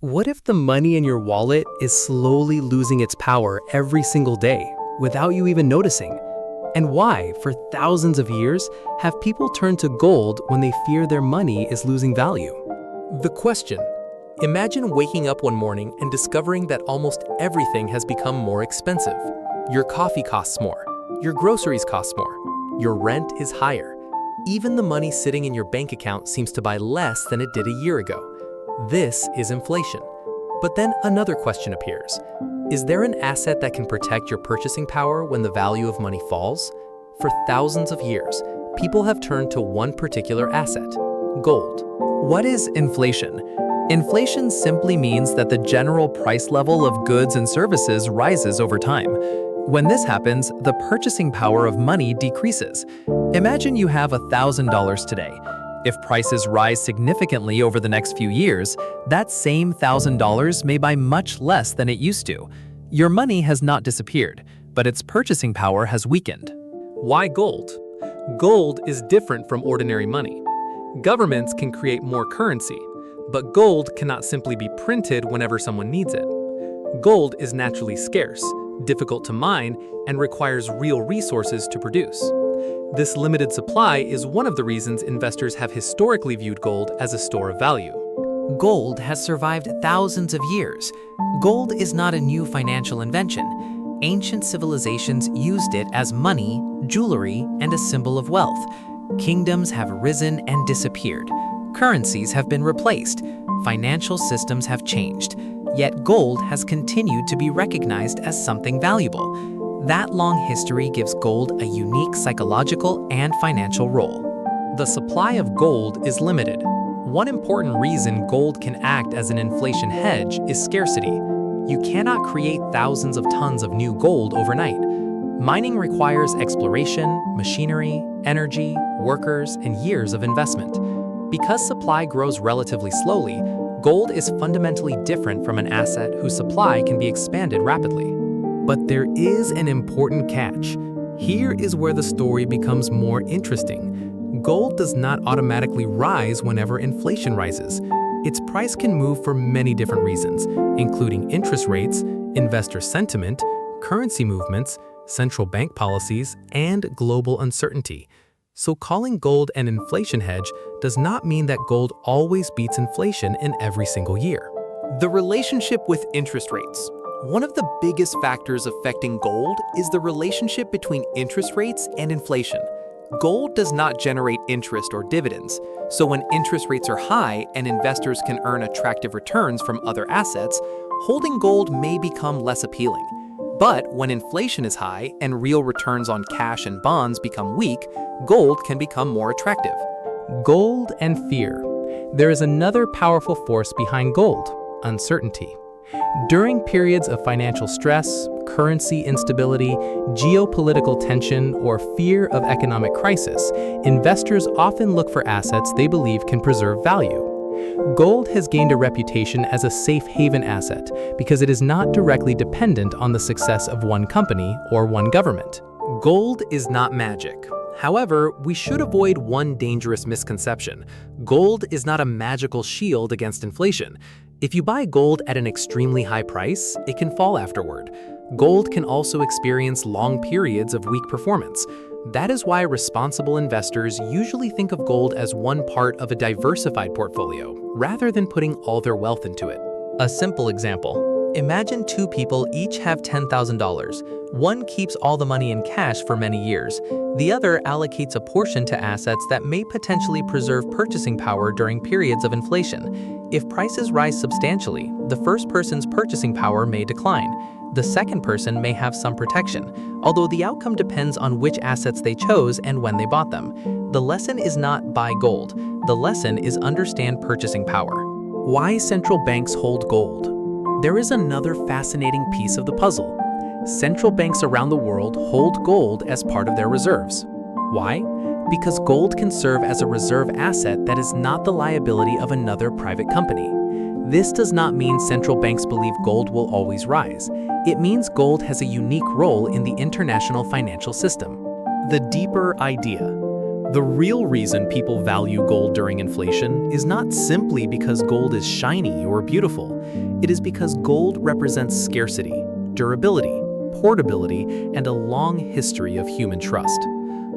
What if the money in your wallet is slowly losing its power every single day without you even noticing? And why, for thousands of years, have people turned to gold when they fear their money is losing value? The question: imagine waking up one morning and discovering that almost everything has become more expensive. Your coffee costs more, your groceries cost more, your rent is higher. Even the money sitting in your bank account seems to buy less than it did a year ago. This is inflation. But then another question appears. Is there an asset that can protect your purchasing power when the value of money falls? For thousands of years, people have turned to one particular asset: gold. What is inflation? Inflation simply means that the general price level of goods and services rises over time. When this happens, the purchasing power of money decreases. Imagine you have $1,000 today. If prices rise significantly over the next few years, that same $1,000 may buy much less than it used to. Your money has not disappeared, but its purchasing power has weakened. Why gold? Gold is different from ordinary money. Governments can create more currency, but gold cannot simply be printed whenever someone needs it. Gold is naturally scarce, difficult to mine, and requires real resources to produce. This limited supply is one of the reasons investors have historically viewed gold as a store of value. Gold has survived thousands of years. Gold is not a new financial invention. Ancient civilizations used it as money, jewelry, and a symbol of wealth. Kingdoms have risen and disappeared. Currencies have been replaced. Financial systems have changed. Yet gold has continued to be recognized as something valuable. That long history gives gold a unique psychological and financial role. The supply of gold is limited. One important reason gold can act as an inflation hedge is scarcity. You cannot create thousands of tons of new gold overnight. Mining requires exploration, machinery, energy, workers, and years of investment. Because supply grows relatively slowly, gold is fundamentally different from an asset whose supply can be expanded rapidly. But there is an important catch. Here is where the story becomes more interesting. Gold does not automatically rise whenever inflation rises. Its price can move for many different reasons, including interest rates, investor sentiment, currency movements, central bank policies, and global uncertainty. So calling gold an inflation hedge does not mean that gold always beats inflation in every single year. The relationship with interest rates. One of the biggest factors affecting gold is the relationship between interest rates and inflation. Gold does not generate interest or dividends, so when interest rates are high and investors can earn attractive returns from other assets, holding gold may become less appealing. But when inflation is high and real returns on cash and bonds become weak, gold can become more attractive. Gold and fear. There is another powerful force behind gold: uncertainty. During periods of financial stress, currency instability, geopolitical tension, or fear of economic crisis, investors often look for assets they believe can preserve value. Gold has gained a reputation as a safe haven asset because it is not directly dependent on the success of one company or one government. Gold is not magic. However, we should avoid one dangerous misconception. Gold is not a magical shield against inflation. If you buy gold at an extremely high price, it can fall afterward. Gold can also experience long periods of weak performance. That is why responsible investors usually think of gold as one part of a diversified portfolio, rather than putting all their wealth into it. A simple example. Imagine two people each have $10,000. One keeps all the money in cash for many years. The other allocates a portion to assets that may potentially preserve purchasing power during periods of inflation. If prices rise substantially, the first person's purchasing power may decline. The second person may have some protection, although the outcome depends on which assets they chose and when they bought them. The lesson is not buy gold. The lesson is understand purchasing power. Why central banks hold gold? There is another fascinating piece of the puzzle. Central banks around the world hold gold as part of their reserves. Why? Because gold can serve as a reserve asset that is not the liability of another private company. This does not mean central banks believe gold will always rise. It means gold has a unique role in the international financial system. The deeper idea. The real reason people value gold during inflation is not simply because gold is shiny or beautiful. It is because gold represents scarcity, durability, portability, and a long history of human trust.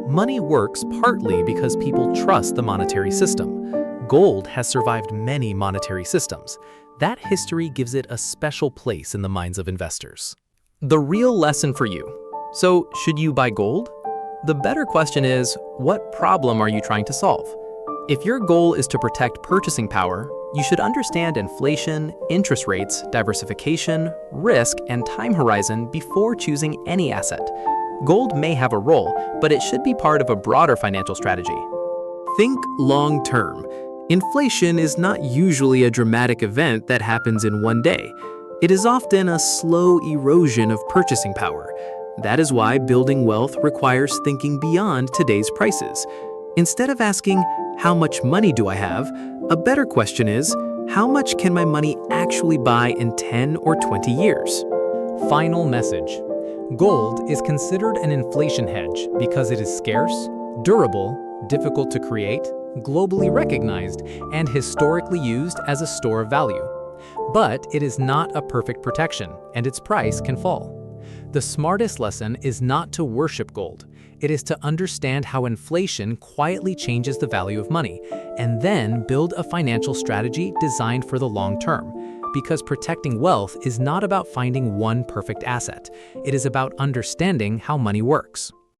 Money works partly because people trust the monetary system. Gold has survived many monetary systems. That history gives it a special place in the minds of investors. The real lesson for you. So, should you buy gold? The better question is, what problem are you trying to solve? If your goal is to protect purchasing power, you should understand inflation, interest rates, diversification, risk, and time horizon before choosing any asset. Gold may have a role, but it should be part of a broader financial strategy. Think long-term. Inflation is not usually a dramatic event that happens in one day. It is often a slow erosion of purchasing power. That is why building wealth requires thinking beyond today's prices. Instead of asking, how much money do I have? A better question is, how much can my money actually buy in 10 or 20 years? Final message. Gold is considered an inflation hedge because it is scarce, durable, difficult to create, globally recognized, and historically used as a store of value. But it is not a perfect protection, and its price can fall. The smartest lesson is not to worship gold. It is to understand how inflation quietly changes the value of money, and then build a financial strategy designed for the long term. Because protecting wealth is not about finding one perfect asset. It is about understanding how money works.